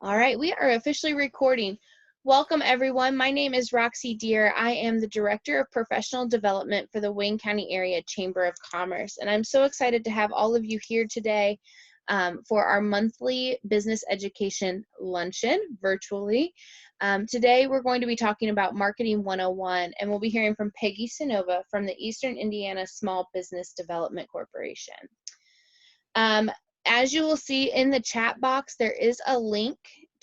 All right, we are officially recording. Welcome, everyone. My name is Roxy Deer. I am the Director of Professional Development for the Wayne County Area Chamber of Commerce, and I'm so excited to have all of you here today for our monthly business education luncheon virtually. Today, we're going to be talking about Marketing 101, and we'll be hearing from Peggy Cenova from the Eastern Indiana Small Business Development Corporation. As you will see in the chat box, there is a link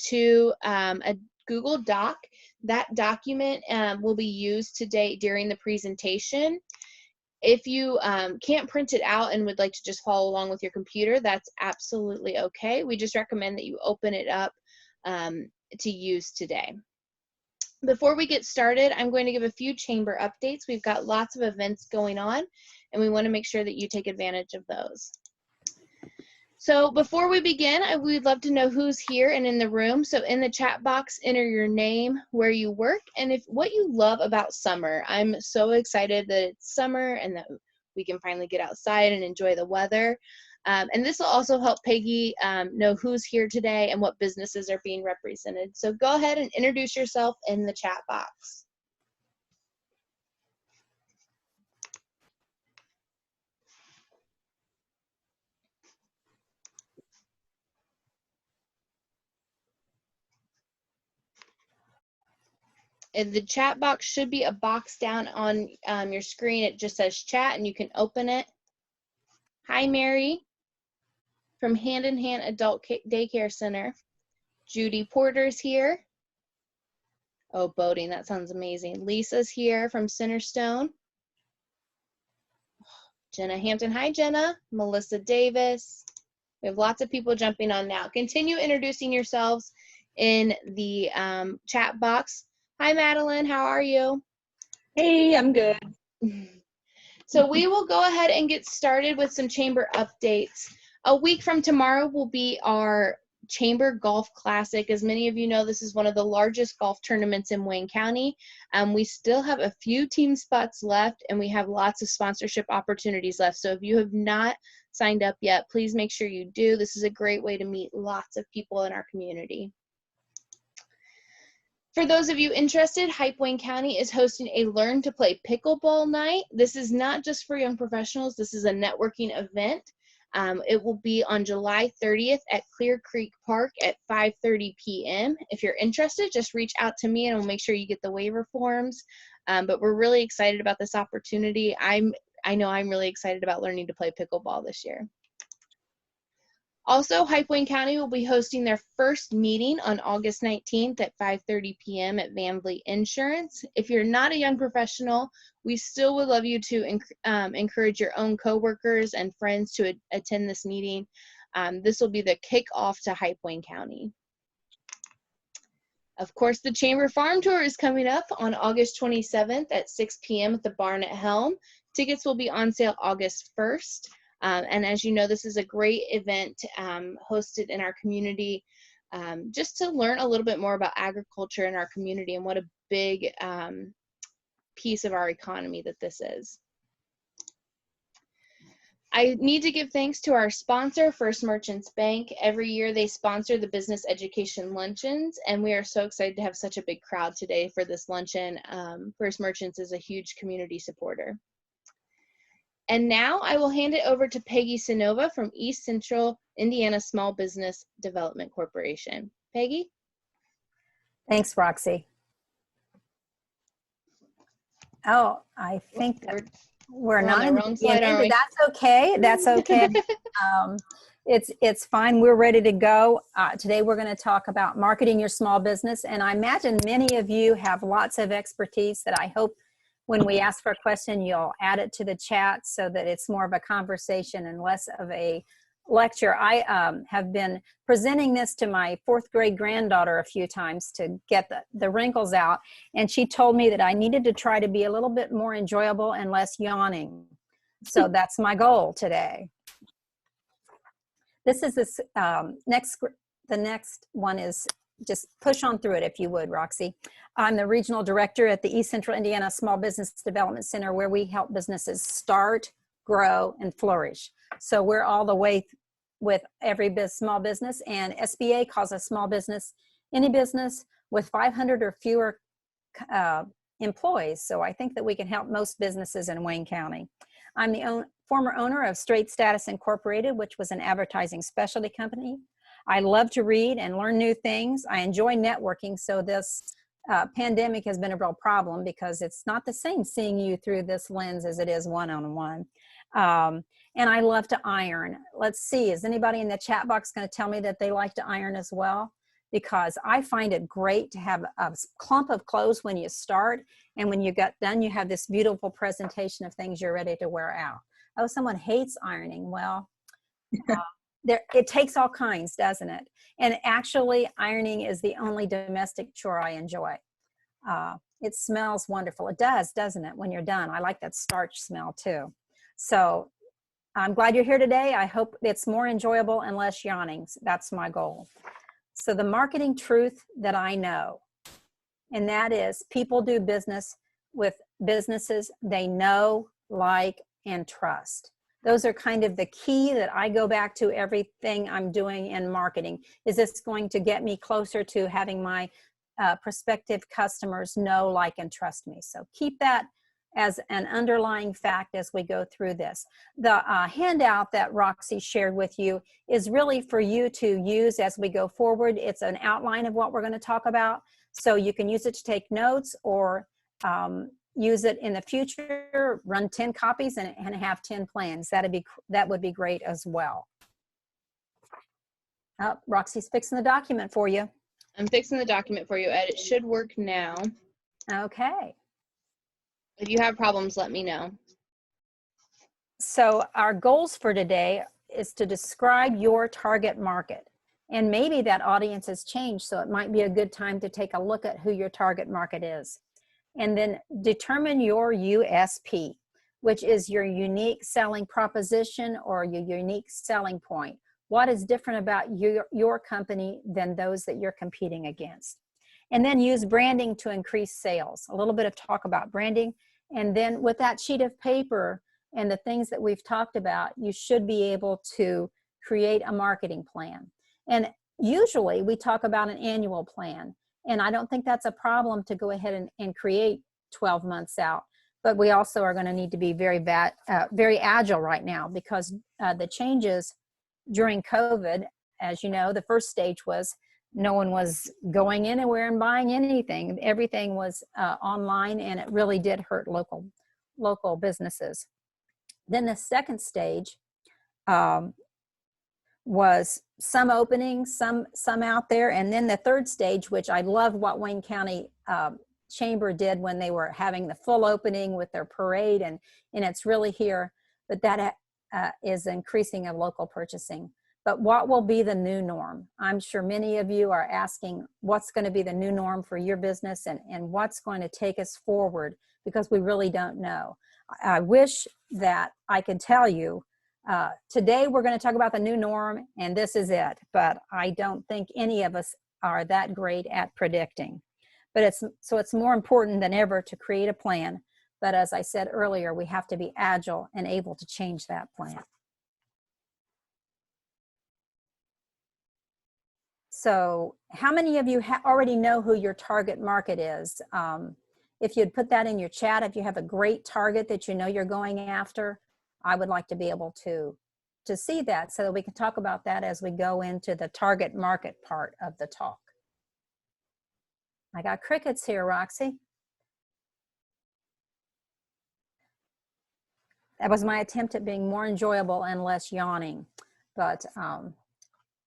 to a Google Doc. That document will be used today during the presentation. If you can't print it out and would like to just follow along with your computer, that's absolutely okay. We just recommend that you open it up to use today. Before we get started, I'm going to give a few chamber updates. We've got lots of events going on, and we want to make sure that you take advantage of those. So before we begin, we'd love to know who's here and in the room. So in the chat box, enter your name, where you work, and what you love about summer. I'm so excited that it's summer and that we can finally get outside and enjoy the weather. And this will also help Peggy know who's here today and what businesses are being represented. So go ahead and introduce yourself in the chat box. The chat box should be a box down on your screen. It just says chat and you can open it. Hi, Mary from Hand in Hand Adult Daycare Center. Judy Porter's here. Oh, boating, that sounds amazing. Lisa's here from Centerstone. Jenna Hampton, hi Jenna. Melissa Davis. We have lots of people jumping on now. Continue introducing yourselves in the chat box. Hi, Madeline, how are you? Hey, I'm good. So we will go ahead and get started with some chamber updates. A week from tomorrow will be our Chamber Golf Classic. As many of you know, this is one of the largest golf tournaments in Wayne County. We still have a few team spots left, and we have lots of sponsorship opportunities left. So if you have not signed up yet, please make sure you do. This is a great way to meet lots of people in our community. For those of you interested, Hype Wayne County is hosting a Learn to Play Pickleball Night. This is not just for young professionals. This is a networking event. It will be on July 30th at Clear Creek Park at 5:30 p.m. If you're interested, just reach out to me and we'll make sure you get the waiver forms. But we're really excited about this opportunity. I know I'm really excited about learning to play pickleball this year. Also, Hype Wayne County will be hosting their first meeting on August 19th at 5:30 p.m. at Van Vliet Insurance. If you're not a young professional, we still would love you to encourage your own coworkers and friends to attend this meeting. This will be the kickoff to Hype Wayne County. Of course, the Chamber Farm Tour is coming up on August 27th at 6 p.m. at the Barn at Helm. Tickets will be on sale August 1st. And as you know, this is a great event hosted in our community just to learn a little bit more about agriculture in our community and what a big piece of our economy that this is. I need to give thanks to our sponsor, First Merchants Bank. Every year they sponsor the business education luncheons, and we are so excited to have such a big crowd today for this luncheon. First Merchants is a huge community supporter. And now I will hand it over to Peggy Cenova from East Central Indiana Small Business Development Corporation. Peggy? Thanks, Roxy. Oh, I think we're not in the wrong slide, are we? That's okay. That's okay. It's fine. We're ready to go. Today we're going to talk about marketing your small business, and I imagine many of you have lots of expertise that I hope when we ask for a question, you'll add it to the chat so that it's more of a conversation and less of a lecture. I have been presenting this to my 4th grade granddaughter a few times to get the wrinkles out, and she told me that I needed to try to be a little bit more enjoyable and less yawning. So that's my goal today. This is the next one is just push on through it if you would, Roxy. I'm the regional director at the East Central Indiana Small Business Development Center, where we help businesses start, grow, and flourish. So we're all the way with every small business, and SBA calls a small business any business with 500 or fewer employees. So I think that we can help most businesses in Wayne County. I'm the former owner of Straight Status Incorporated, which was an advertising specialty company. I love to read and learn new things. I enjoy networking, so this pandemic has been a real problem because it's not the same seeing you through this lens as it is one-on-one. And I love to iron. Let's see, is anybody in the chat box going to tell me that they like to iron as well? Because I find it great to have a clump of clothes when you start, and when you get done, you have this beautiful presentation of things you're ready to wear out. Oh, someone hates ironing. Well, it takes all kinds, doesn't it? And actually, ironing is the only domestic chore I enjoy. It smells wonderful. It does, doesn't it, when you're done? I like that starch smell too. So I'm glad you're here today. I hope it's more enjoyable and less yawning. That's my goal. So the marketing truth that I know, and that is people do business with businesses they know, like, and trust. Those are kind of the key that I go back to everything I'm doing in marketing. Is this going to get me closer to having my prospective customers know, like, and trust me? So keep that as an underlying fact as we go through this. The handout that Roxy shared with you is really for you to use as we go forward. It's an outline of what we're going to talk about. So you can use it to take notes, or use it in the future, run 10 copies and have 10 plans. That would be great as well. Oh, Roxy's fixing the document for you. I'm fixing the document for you, Ed. It should work now. Okay. If you have problems, let me know. So our goals for today is to describe your target market. And maybe that audience has changed, so it might be a good time to take a look at who your target market is. And then determine your USP, which is your unique selling proposition or your unique selling point. What is different about your company than those that you're competing against? And then use branding to increase sales. A little bit of talk about branding. And then with that sheet of paper and the things that we've talked about, you should be able to create a marketing plan. And usually we talk about an annual plan. And I don't think that's a problem to go ahead and create 12 months out. But we also are going to need to be very agile right now, because the changes during COVID, as you know, the first stage was no one was going anywhere and buying anything. Everything was online, and it really did hurt local businesses. Then the second stage was some openings, some out there. And then the third stage, which I love what Wayne County Chamber did when they were having the full opening with their parade, and it's really here, but that is increasing of local purchasing. But what will be the new norm? I'm sure many of you are asking what's going to be the new norm for your business, and what's going to take us forward, because we really don't know. I wish that I could tell you, today we're going to talk about the new norm and this is it, but I don't think any of us are that great at predicting. But it's more important than ever to create a plan. But as I said earlier, we have to be agile and able to change that plan. So how many of you already know who your target market is? If you'd put that in your chat, if you have a great target that you know you're going after, I would like to be able to see that, so that we can talk about that as we go into the target market part of the talk. I got crickets here, Roxy. That was my attempt at being more enjoyable and less yawning. But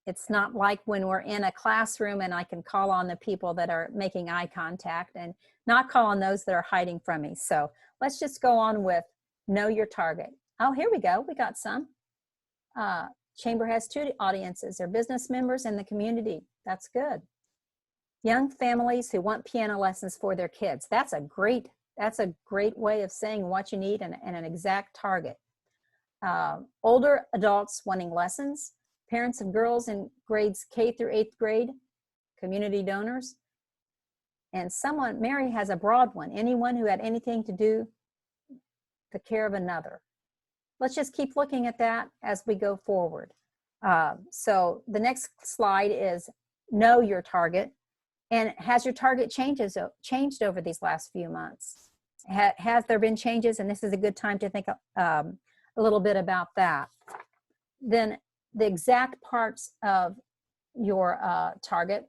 it's not like when we're in a classroom and I can call on the people that are making eye contact and not call on those that are hiding from me. So let's just go on with know your target. Oh, here we go. We got some. Chamber has two audiences. They're business members and the community. That's good. Young families who want piano lessons for their kids. That's a great way of saying what you need and an exact target. Older adults wanting lessons. Parents of girls in grades K through 8th grade, community donors. And Mary has a broad one, anyone who had anything to do the care of another. Let's just keep looking at that as we go forward. So the next slide is know your target. And has your target changed over these last few months? Has there been changes? And this is a good time to think a little bit about that. Then the exact parts of your target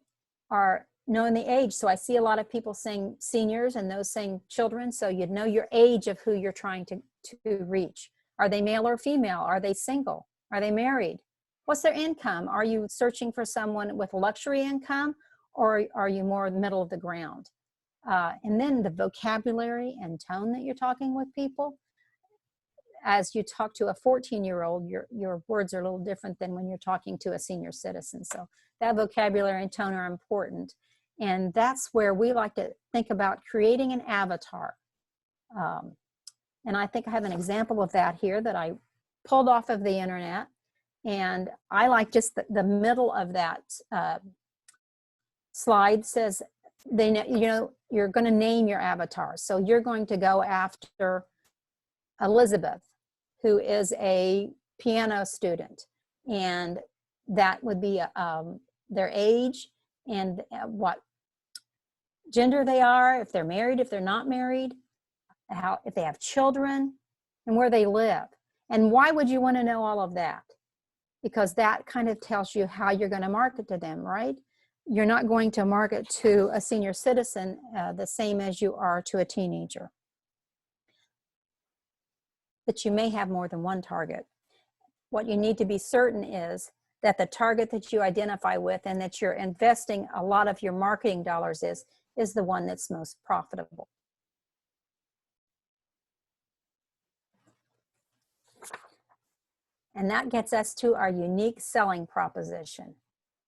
are knowing the age. So I see a lot of people saying seniors and those saying children. So you'd know your age of who you're trying to reach. Are they male or female? Are they single? Are they married? What's their income? Are you searching for someone with luxury income, or are you more middle of the ground? And then the vocabulary and tone that you're talking with people. As you talk to a 14-year-old, your words are a little different than when you're talking to a senior citizen. So that vocabulary and tone are important. And that's where we like to think about creating an avatar. And I think I have an example of that here that I pulled off of the internet. And I like just the middle of that slide says, you're going to name your avatar. So you're going to go after Elizabeth, who is a piano student. And that would be their age and what gender they are, if they're married, if they're not married, if they have children, and where they live. And why would you want to know all of that? Because that kind of tells you how you're going to market to them, right? You're not going to market to a senior citizen the same as you are to a teenager. But you may have more than one target. What you need to be certain is that the target that you identify with and that you're investing a lot of your marketing dollars is the one that's most profitable. And that gets us to our unique selling proposition.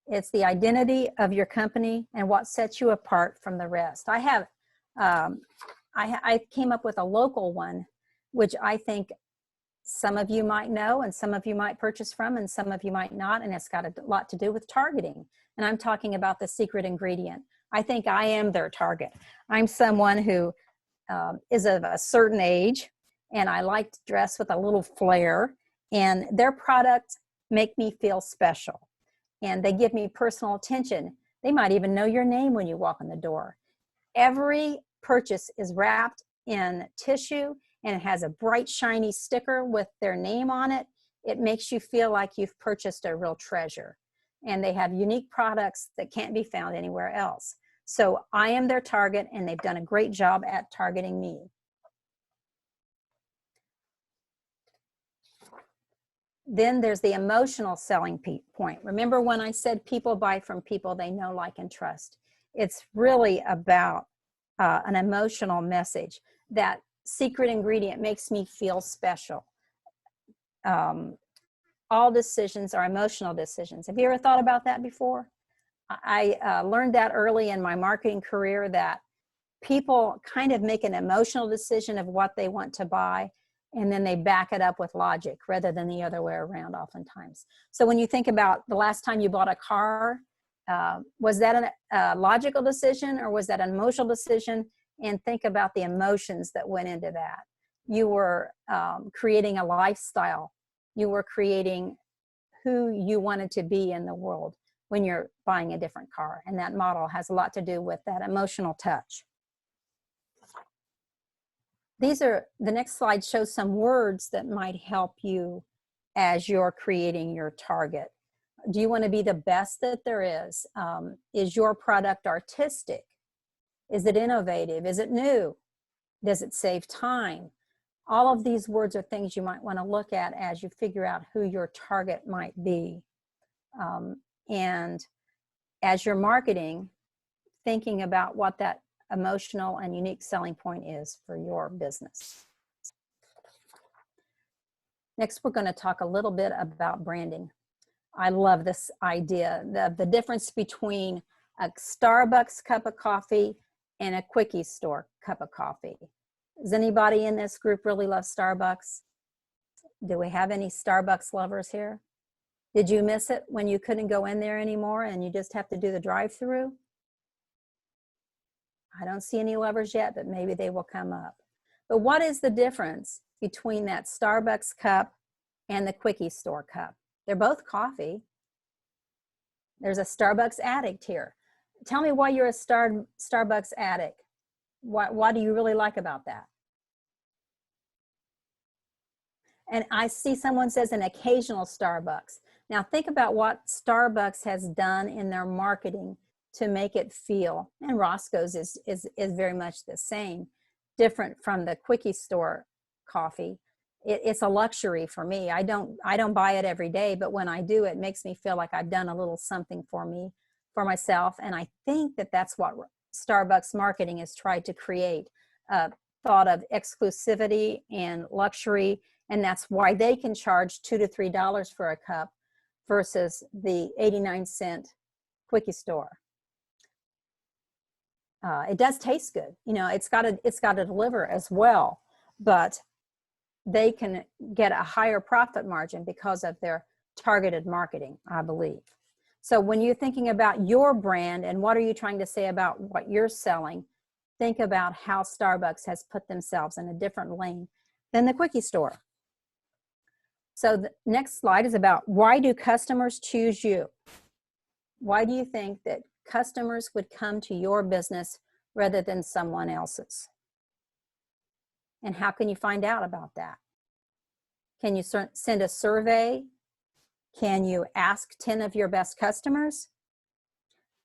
It's the identity of your company and what sets you apart from the rest. I came up with a local one, which I think some of you might know and some of you might purchase from and some of you might not, and it's got a lot to do with targeting. And I'm talking about the secret ingredient. I think I am their target. I'm someone who is of a certain age, and I like to dress with a little flair, and their products make me feel special. And they give me personal attention. They might even know your name when you walk in the door. Every purchase is wrapped in tissue and it has a bright, shiny sticker with their name on it. It makes you feel like you've purchased a real treasure. And they have unique products that can't be found anywhere else. So I am their target, and they've done a great job at targeting me. Then there's the emotional selling point. Remember when I said people buy from people they know, like, and trust? It's really about an emotional message. That secret ingredient makes me feel special. All decisions are emotional decisions. Have you ever thought about that before? I learned that early in my marketing career, that people kind of make an emotional decision of what they want to buy, and then they back it up with logic rather than the other way around oftentimes. So when you think about the last time you bought a car, was that a logical decision or was that an emotional decision? And think about the emotions that went into that. You were creating a lifestyle. You were creating who you wanted to be in the world when you're buying a different car. And that model has a lot to do with that emotional touch. The next slide shows some words that might help you as you're creating your target. Do you want to be the best that there is? Is your product artistic? Is it innovative? Is it new? Does it save time? All of these words are things you might want to look at as you figure out who your target might be. And as you're marketing, thinking about what that emotional and unique selling point is for your business. Next, we're going to talk a little bit about branding. I love this idea, the difference between a Starbucks cup of coffee and a quickie store cup of coffee. Does anybody in this group really love Starbucks? Do we have any Starbucks lovers here? Did you miss it when you couldn't go in there anymore and you just have to do the drive-through? I don't see any lovers yet, but maybe they will come up. But what is the difference between that Starbucks cup and the quickie store cup? They're both coffee. There's a Starbucks addict here. Tell me why you're a Starbucks addict. What do you really like about that? And I see someone says an occasional Starbucks. Now think about what Starbucks has done in their marketing to make it feel, and Roscoe's is very much the same, different from the quickie store coffee. It's a luxury for me. I don't buy it every day, but when I do, it makes me feel like I've done a little something for me, for myself. And I think that that's what Starbucks marketing has tried to create, a thought of exclusivity and luxury. And that's why they can charge $2 to $3 for a cup versus the 89-cent quickie store. It does taste good. You know, it's got to deliver as well, but they can get a higher profit margin because of their targeted marketing, I believe. So when you're thinking about your brand and what are you trying to say about what you're selling, think about how Starbucks has put themselves in a different lane than the quickie store. So the next slide is about why do customers choose you? Why do you think that customers would come to your business rather than someone else's? And how can you find out about that? Can you send a survey? Can you ask 10 of your best customers?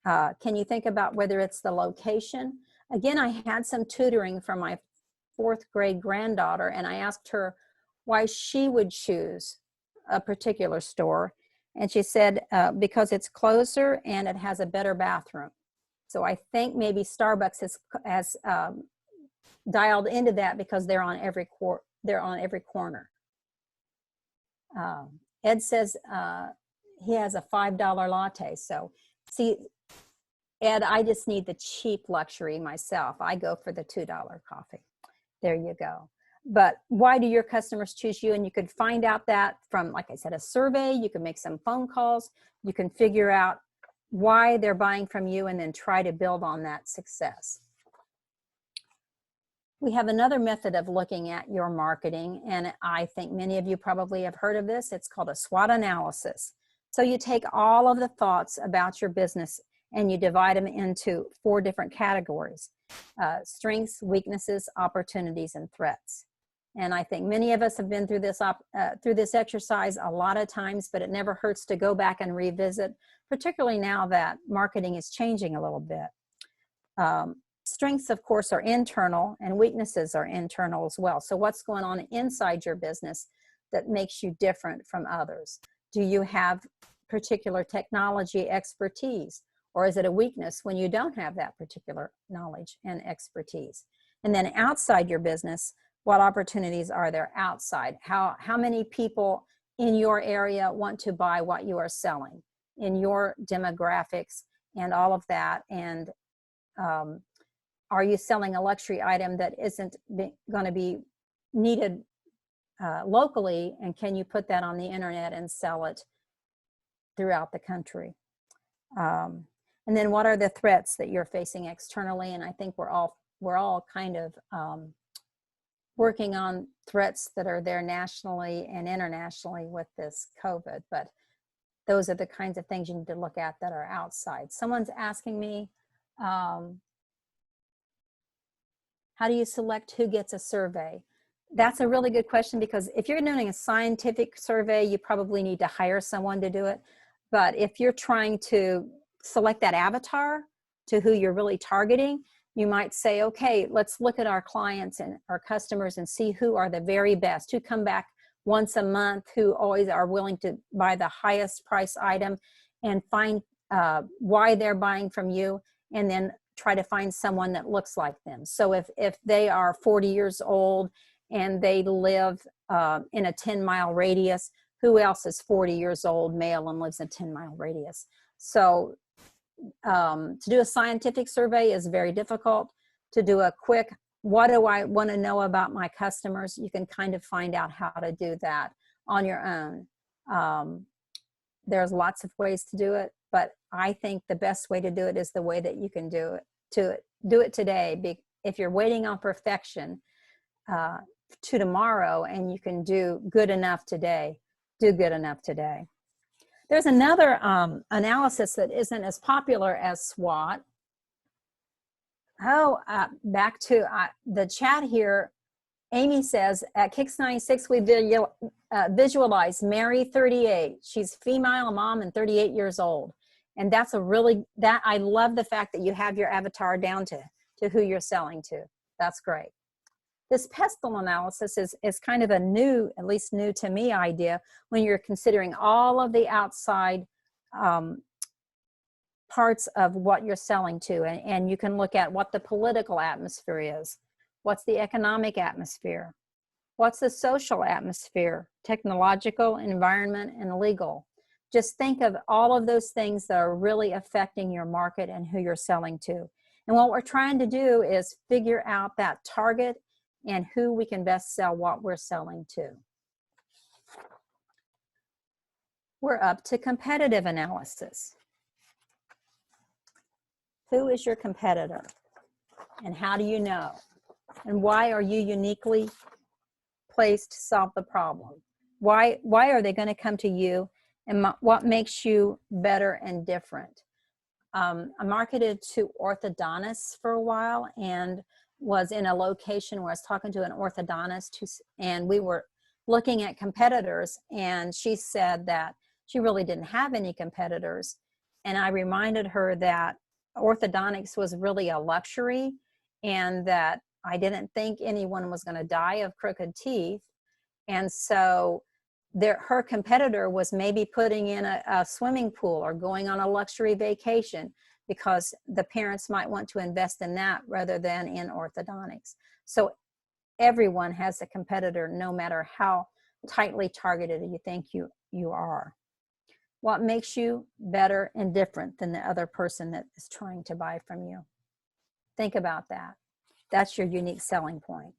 Can you think about whether it's the location? Again, I had some tutoring from my 4th grade granddaughter, and I asked her why she would choose a particular store. And she said, because it's closer and it has a better bathroom. So I think maybe Starbucks has dialed into that because they're on every corner. Ed says he has a $5 latte. So see, Ed, I just need the cheap luxury myself. I go for the $2 coffee. There you go. But why do your customers choose you? And you could find out that from, like I said, a survey. You can make some phone calls. You can figure out why they're buying from you and then try to build on that success. We have another method of looking at your marketing, and I think many of you probably have heard of this. It's called a SWOT analysis. So you take all of the thoughts about your business and you divide them into 4 different categories: strengths, weaknesses, opportunities, and threats. And I think many of us have been through this exercise a lot of times, but it never hurts to go back and revisit, particularly now that marketing is changing a little bit. Strengths, of course, are internal, and weaknesses are internal as well. So what's going on inside your business that makes you different from others? Do you have particular technology expertise, or is it a weakness when you don't have that particular knowledge and expertise? And then outside your business, what opportunities are there outside? How many people in your area want to buy what you are selling, in your demographics and all of that? And are you selling a luxury item that isn't going to be needed locally, and can you put that on the internet and sell it throughout the country? And then what are the threats that you're facing externally? And I think we're all kind of working on threats that are there nationally and internationally with this COVID, but those are the kinds of things you need to look at that are outside. Someone's asking me, how do you select who gets a survey? That's a really good question, because if you're doing a scientific survey, you probably need to hire someone to do it. But if you're trying to select that avatar to who you're really targeting, you might say, okay, let's look at our clients and our customers and see who are the very best, who come back once a month, who always are willing to buy the highest price item, and find why they're buying from you, and then try to find someone that looks like them. So if they are 40 years old and they live in a 10-mile radius, who else is 40 years old, male, and lives in a 10-mile radius? So to do a scientific survey is very difficult. To do a quick, what do I want to know about my customers, you can kind of find out how to do that on your own. There's lots of ways to do it, but I think the best way to do it is the way that you can do it today. If you're waiting on perfection to tomorrow, and you can do good enough today, do good enough today. There's another analysis that isn't as popular as SWOT. Back to the chat here. Amy says, at Kicks 96, we visualize Mary, 38. She's female, mom, and 38 years old. And that's I love the fact that you have your avatar down to who you're selling to. That's great. This pestle analysis is kind of a new, at least new to me, idea when you're considering all of the outside parts of what you're selling to. And you can look at what the political atmosphere is. What's the economic atmosphere? What's the social atmosphere? Technological, environment, and legal. Just think of all of those things that are really affecting your market and who you're selling to. And what we're trying to do is figure out that target and who we can best sell what we're selling to. We're up to competitive analysis. Who is your competitor? And how do you know? And why are you uniquely placed to solve the problem? Why are they going to come to you? And what makes you better and different? I marketed to orthodontists for a while and was in a location where I was talking to an orthodontist and we were looking at competitors, and she said that she really didn't have any competitors. And I reminded her that orthodontics was really a luxury and that I didn't think anyone was going to die of crooked teeth. And so her competitor was maybe putting in a swimming pool or going on a luxury vacation, because the parents might want to invest in that rather than in orthodontics. So everyone has a competitor, no matter how tightly targeted you think you are. What makes you better and different than the other person that is trying to buy from you? Think about that. That's your unique selling point.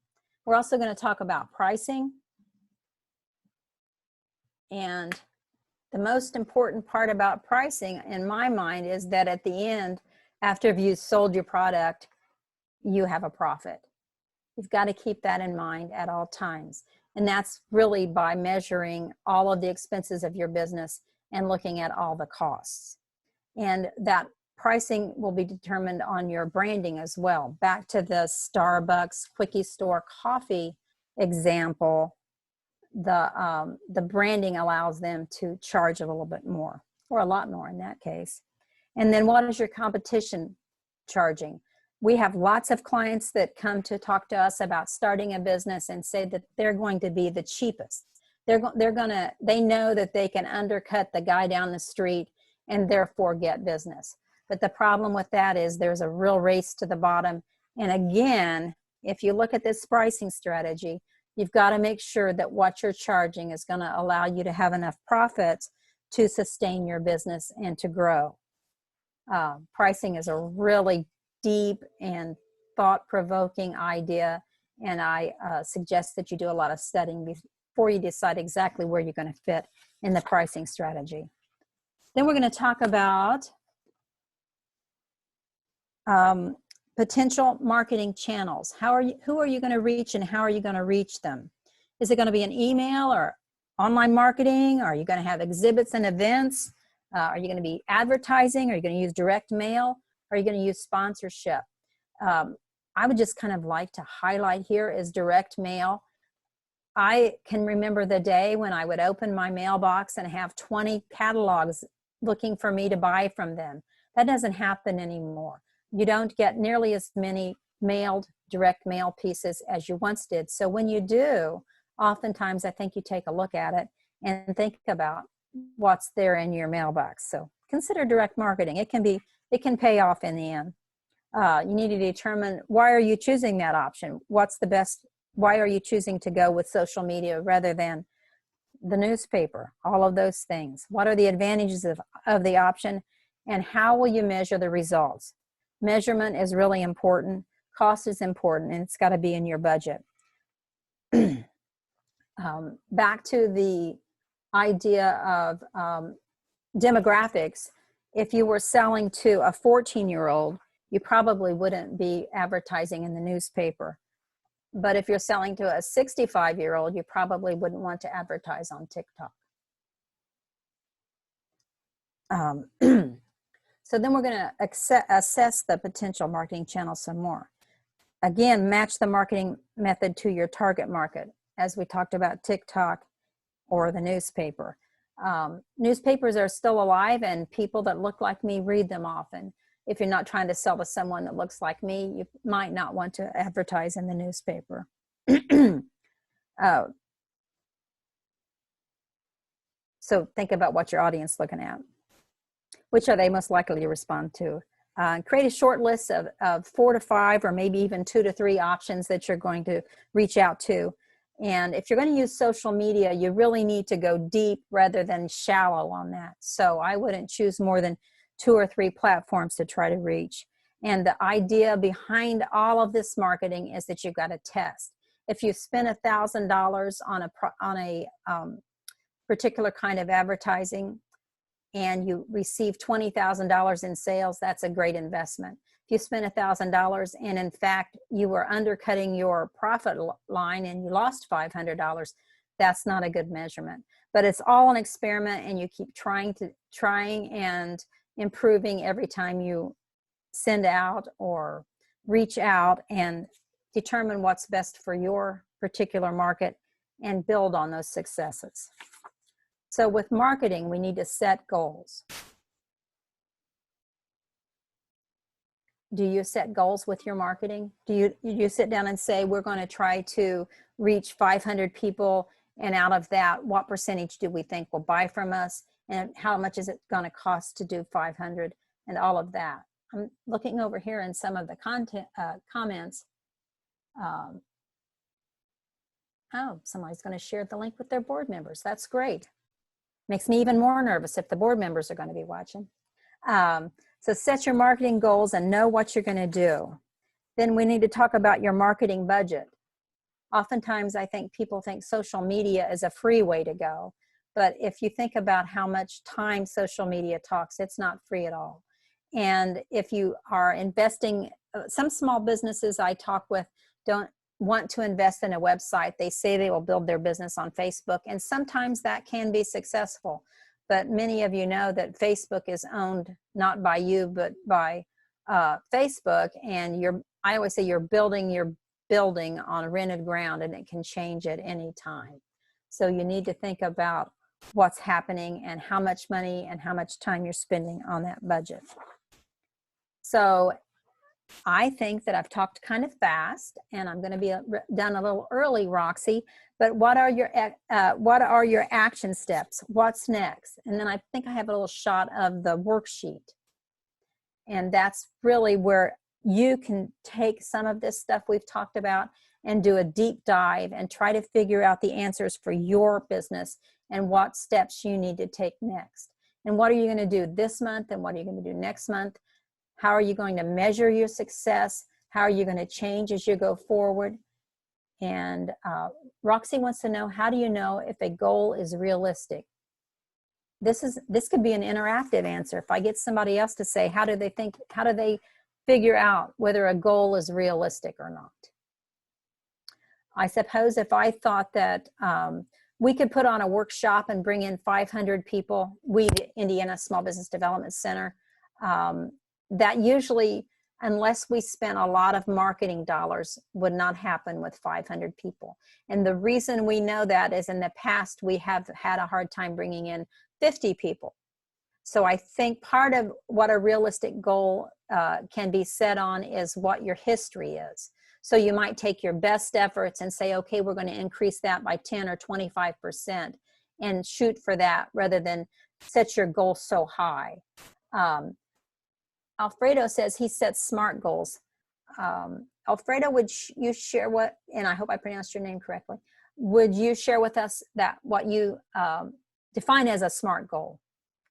We're also going to talk about pricing. And the most important part about pricing, in my mind, is that at the end, after you've sold your product, you have a profit. You've got to keep that in mind at all times. And that's really by measuring all of the expenses of your business and looking at all the costs. And that pricing will be determined on your branding as well. Back to the Starbucks Quickie Store coffee example, the branding allows them to charge a little bit more, or a lot more in that case. And then what is your competition charging? We have lots of clients that come to talk to us about starting a business and say that they're going to be the cheapest. They know that they can undercut the guy down the street and therefore get business. But the problem with that is there's a real race to the bottom. And again, if you look at this pricing strategy, you've got to make sure that what you're charging is going to allow you to have enough profits to sustain your business and to grow. Pricing is a really deep and thought-provoking idea, and I suggest that you do a lot of studying before you decide exactly where you're going to fit in the pricing strategy. Then we're going to talk about potential marketing channels. Who are you going to reach, and how are you going to reach them? Is it going to be an email or online marketing? Are you going to have exhibits and events? Are you going to be advertising? Are you going to use direct mail? Are you going to use sponsorship? I would just kind of like to highlight here is direct mail. I can remember the day when I would open my mailbox and have 20 catalogs looking for me to buy from them. That doesn't happen anymore. You don't get nearly as many direct mail pieces as you once did. So when you do, oftentimes I think you take a look at it and think about what's there in your mailbox. So consider direct marketing. It can pay off in the end. You need to determine, why are you choosing that option? What's the best? Why are you choosing to go with social media rather than the newspaper? All of those things. What are the advantages of the option, and how will you measure the results? Measurement is really important. Cost is important, and it's got to be in your budget. Back to the idea of demographics, if you were selling to a 14-year-old, you probably wouldn't be advertising in the newspaper. But if you're selling to a 65-year-old, you probably wouldn't want to advertise on TikTok. So then we're going to assess the potential marketing channel some more. Again, match the marketing method to your target market, as we talked about TikTok or the newspaper. Newspapers are still alive, and people that look like me read them often. If you're not trying to sell to someone that looks like me, you might not want to advertise in the newspaper. So think about what your audience is looking at. Which are they most likely to respond to? Create a short list of 4 to 5 or maybe even 2 to 3 options that you're going to reach out to. And if you're going to use social media, you really need to go deep rather than shallow on that. So I wouldn't choose more than 2 or 3 platforms to try to reach. And the idea behind all of this marketing is that you've got to test. If you spend $1,000 on a particular kind of advertising, and you receive $20,000 in sales, that's a great investment. If you spend $1,000 and in fact you were undercutting your profit line and you lost $500, that's not a good measurement. But it's all an experiment, and you keep trying and improving every time you send out or reach out and determine what's best for your particular market and build on those successes. So with marketing, we need to set goals. Do you set goals with your marketing? Do you sit down and say, we're going to try to reach 500 people, and out of that, what percentage do we think will buy from us, and how much is it going to cost to do 500, and all of that? I'm looking over here in some of the comments. Oh, somebody's going to share the link with their board members. That's great. Makes me even more nervous if the board members are going to be watching. So set your marketing goals and know what you're going to do. Then we need to talk about your marketing budget. Oftentimes, I think people think social media is a free way to go. But if you think about how much time social media talks, it's not free at all. And if you are investing, some small businesses I talk with don't want to invest in a website. They say they will build their business on Facebook, and sometimes that can be successful. But many of you know that Facebook is owned not by you, but by Facebook. And I always say you're building your building on rented ground, and it can change at any time. So you need to think about what's happening and how much money and how much time you're spending on that budget. So I think that I've talked kind of fast, and I'm going to be done a little early, Roxy. But what are your action steps? What's next? And then I think I have a little shot of the worksheet, and that's really where you can take some of this stuff we've talked about and do a deep dive and try to figure out the answers for your business and what steps you need to take next. And what are you going to do this month, and what are you going to do next month? How are you going to measure your success? How are you going to change as you go forward? And Roxy wants to know, how do you know if a goal is realistic? This could be an interactive answer. If I get somebody else to say, how do they figure out whether a goal is realistic or not? I suppose if I thought that we could put on a workshop and bring in 500 people, we, Indiana Small Business Development Center, that usually, unless we spent a lot of marketing dollars, would not happen with 500 people. And the reason we know that is in the past, we have had a hard time bringing in 50 people. So I think part of what a realistic goal can be set on is what your history is. So you might take your best efforts and say, okay, we're going to increase that by 10 or 25% and shoot for that rather than set your goal so high. Alfredo says he sets SMART goals. Alfredo, would you share what, and I hope I pronounced your name correctly, would you share with us that what you define as a SMART goal?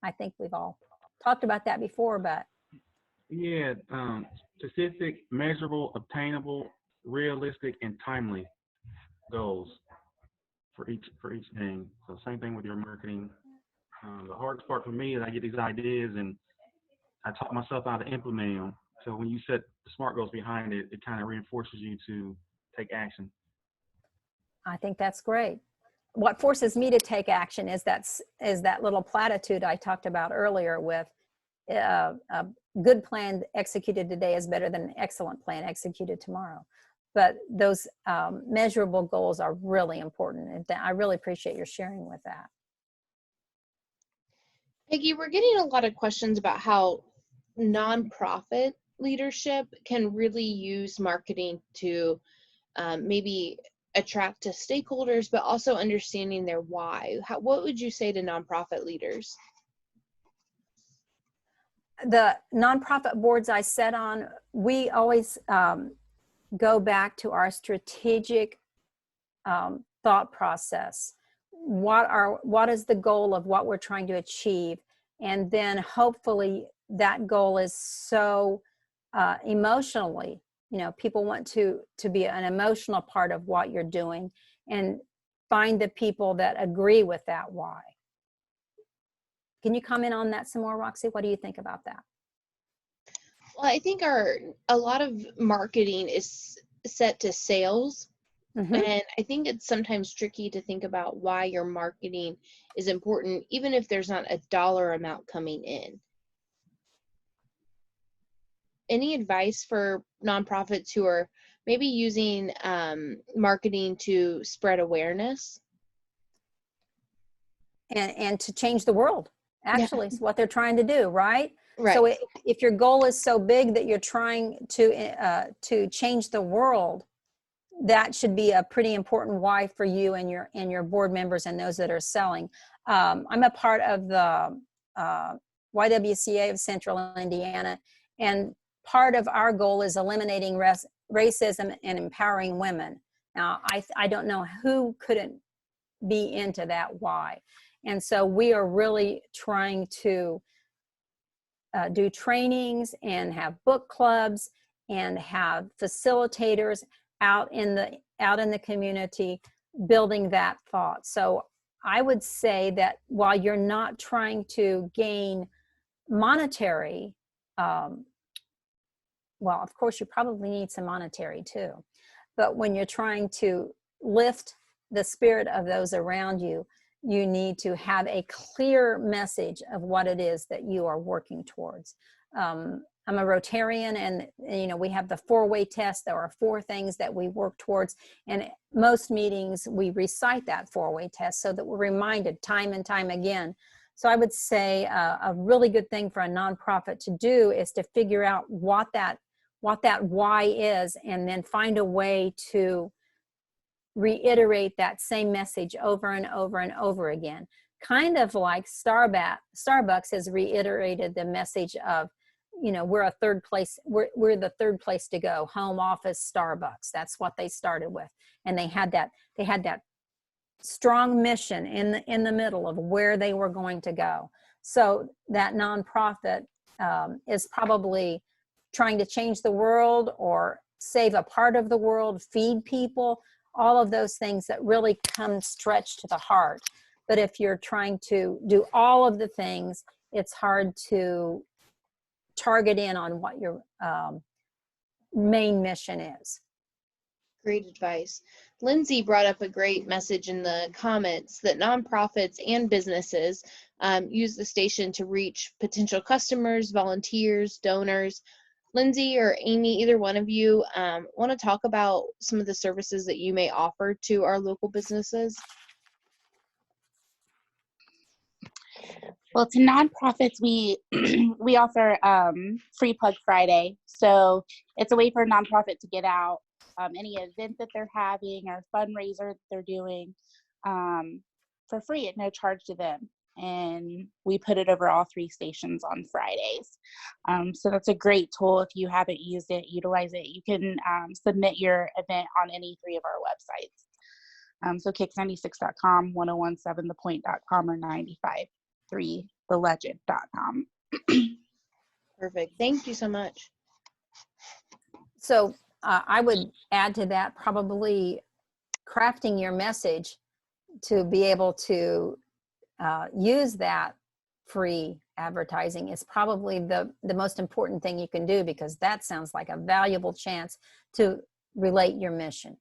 I think we've all talked about that before, but. Yeah, specific, measurable, obtainable, realistic, and timely goals for each thing. So same thing with your marketing. The hardest part for me is I get these ideas and I taught myself how to implement them. So when you set the SMART goals behind it, it kind of reinforces you to take action. I think that's great. what forces me to take action is that little platitude I talked about earlier with a good plan executed today is better than an excellent plan executed tomorrow. But those measurable goals are really important. And I really appreciate your sharing with that. Peggy, we're getting a lot of questions about how nonprofit leadership can really use marketing to maybe attract to stakeholders, but also understanding their why. What would you say to nonprofit leaders? The nonprofit boards I sit on, we always go back to our strategic thought process. What is the goal of what we're trying to achieve? And then hopefully that goal is so emotionally, people want to be an emotional part of what you're doing, and find the people that agree with that why. Can you comment on that some more, Roxy? What do you think about that? Well, I think a lot of marketing is set to sales. Mm-hmm. And I think it's sometimes tricky to think about why your marketing is important, even if there's not a dollar amount coming in. Any advice for nonprofits who are maybe using marketing to spread awareness? And to change the world, actually, is what they're trying to do, right? Right. So if your goal is so big that you're trying to change the world, that should be a pretty important why for you and your board members and those that are selling. I'm a part of the YWCA of Central Indiana, and part of our goal is eliminating racism and empowering women. Now, I don't know who couldn't be into that why. And so we are really trying to do trainings and have book clubs and have facilitators out in the community building that thought. So I would say that while you're not trying to gain monetary, well, of course you probably need some monetary too, but when you're trying to lift the spirit of those around you, you need to have a clear message of what it is that you are working towards. I'm a Rotarian, and we have the 4-way test. There are 4 things that we work towards, and most meetings we recite that 4-way test so that we're reminded time and time again. So I would say a really good thing for a nonprofit to do is to figure out what that why is, and then find a way to reiterate that same message over and over and over again. Kind of like Starbucks has reiterated the message of, we're a third place, we're the third place to go, home office Starbucks. That's what they started with. And they had that strong mission in the middle of where they were going to go. So that nonprofit is probably trying to change the world or save a part of the world, feed people, all of those things that really come stretched to the heart. But if you're trying to do all of the things, it's hard to target in on what your main mission is. Great advice. Lindsay brought up a great message in the comments that nonprofits and businesses use the station to reach potential customers, volunteers, donors. Lindsay or Amy, either one of you want to talk about some of the services that you may offer to our local businesses? Well, to nonprofits, we we offer Free Plug Friday. So it's a way for a nonprofit to get out any event that they're having or fundraiser that they're doing for free at no charge to them. And we put it over all 3 stations on Fridays. So that's a great tool. If you haven't used it, utilize it. You can submit your event on any 3 of our websites. So kicks96.com, 1017thepoint.com, or 953thelegend.com. Perfect. Thank you so much. So I would add to that, probably crafting your message to be able to use that free advertising is probably the most important thing you can do, because that sounds like a valuable chance to relate your mission.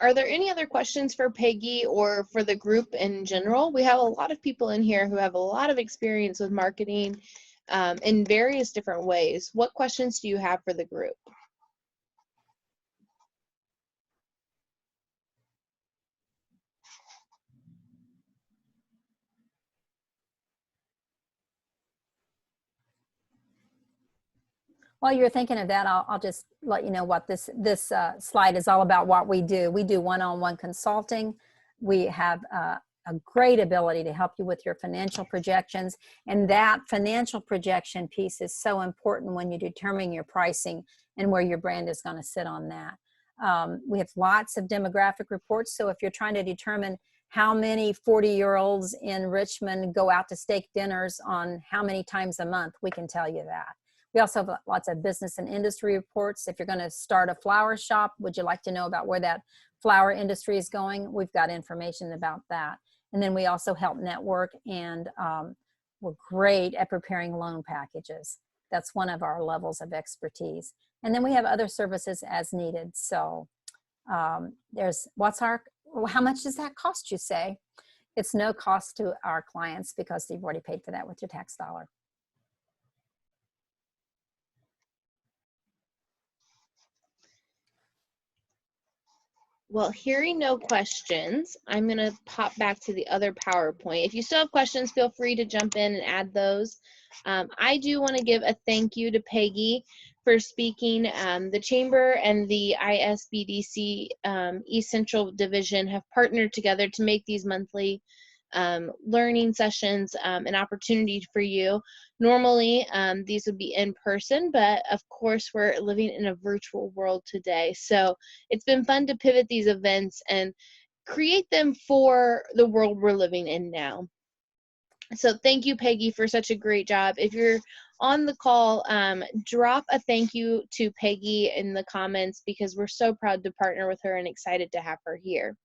Are there any other questions for Peggy or for the group in general? We have a lot of people in here who have a lot of experience with marketing in various different ways. What questions do you have for the group? While you're thinking of that, I'll just let you know what this slide is all about, what we do. We do one-on-one consulting. We have a great ability to help you with your financial projections. And that financial projection piece is so important when you determine your pricing and where your brand is going to sit on that. We have lots of demographic reports. So if you're trying to determine how many 40-year-olds in Richmond go out to steak dinners on how many times a month, we can tell you that. We also have lots of business and industry reports. If you're going to start a flower shop, would you like to know about where that flower industry is going? We've got information about that. And then we also help network, and we're great at preparing loan packages. That's one of our levels of expertise. And then we have other services as needed. So there's how much does that cost, you say? It's no cost to our clients because they've already paid for that with your tax dollar. Well, hearing no questions, I'm going to pop back to the other PowerPoint. If you still have questions, feel free to jump in and add those. I do want to give a thank you to Peggy for speaking. The Chamber and the ISBDC East Central Division have partnered together to make these monthly learning sessions an opportunity for you. Normally, these would be in person, but of course, we're living in a virtual world today. So it's been fun to pivot these events and create them for the world we're living in now. So thank you, Peggy, for such a great job. If you're on the call, drop a thank you to Peggy in the comments because we're so proud to partner with her and excited to have her here.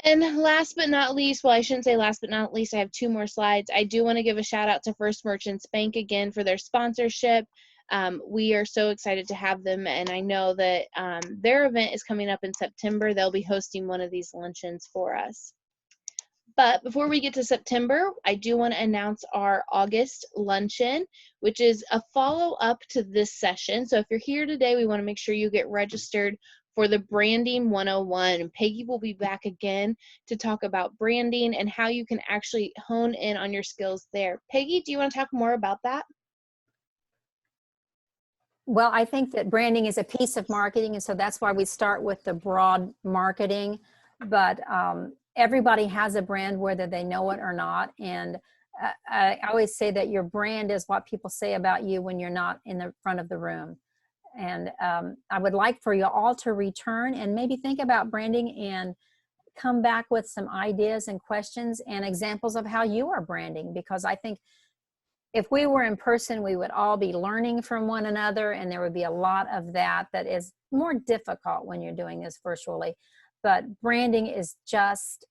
And last but not least, well, I shouldn't say last but not least, I have 2 more slides. I do want to give a shout out to First Merchants Bank again for their sponsorship. We are so excited to have them, and I know that their event is coming up in September. They'll be hosting one of these luncheons for us. But before we get to September, I do want to announce our August luncheon, which is a follow-up to this session. So if you're here today, we want to make sure you get registered for the Branding 101. Peggy will be back again to talk about branding and how you can actually hone in on your skills there. Peggy, do you want to talk more about that? Well, I think that branding is a piece of marketing, and so that's why we start with the broad marketing. But everybody has a brand, whether they know it or not. And I always say that your brand is what people say about you when you're not in the front of the room. And I would like for you all to return and maybe think about branding and come back with some ideas and questions and examples of how you are branding, because I think if we were in person, we would all be learning from one another, and there would be a lot of that is more difficult when you're doing this virtually. But branding is just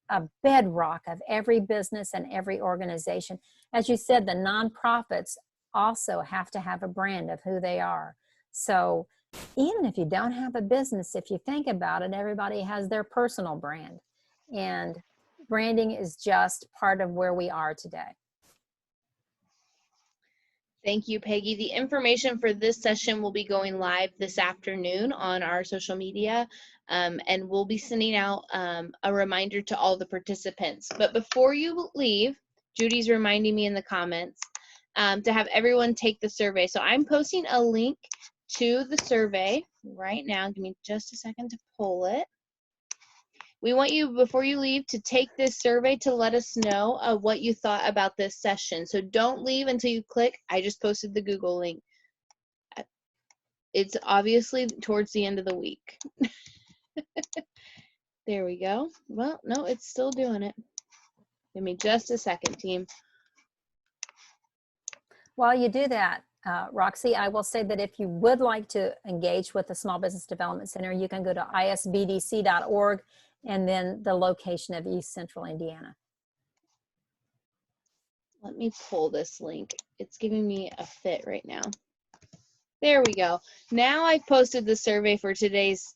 a bedrock of every business and every organization. As you said, the nonprofits also have to have a brand of who they are. So even if you don't have a business, if you think about it, everybody has their personal brand. And branding is just part of where we are today. Thank you, Peggy. The information for this session will be going live this afternoon on our social media, and we'll be sending out a reminder to all the participants. But before you leave, Judy's reminding me in the comments to have everyone take the survey. So I'm posting a link to the survey right now. Give me just a second to pull it. We want you, before you leave, to take this survey to let us know what you thought about this session. So don't leave until you click. I just posted the Google link. It's obviously towards the end of the week. There we go. Well, no, it's still doing it. Give me just a second, team. While you do that, Roxy, I will say that if you would like to engage with the Small Business Development Center, you can go to isbdc.org and then the location of East Central Indiana. Let me pull this link. It's giving me a fit right now. There we go. Now I've posted the survey for today's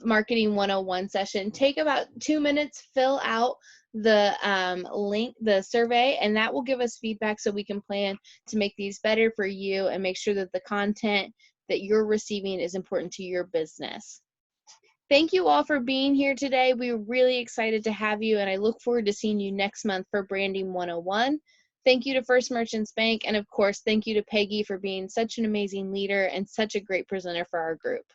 Marketing 101 session. Take about 2 minutes, fill out the the survey, and that will give us feedback so we can plan to make these better for you and make sure that the content that you're receiving is important to your business. Thank you all for being here today. We're really excited to have you, and I look forward to seeing you next month for Branding 101. Thank you to First Merchants Bank, and of course, thank you to Peggy for being such an amazing leader and such a great presenter for our group.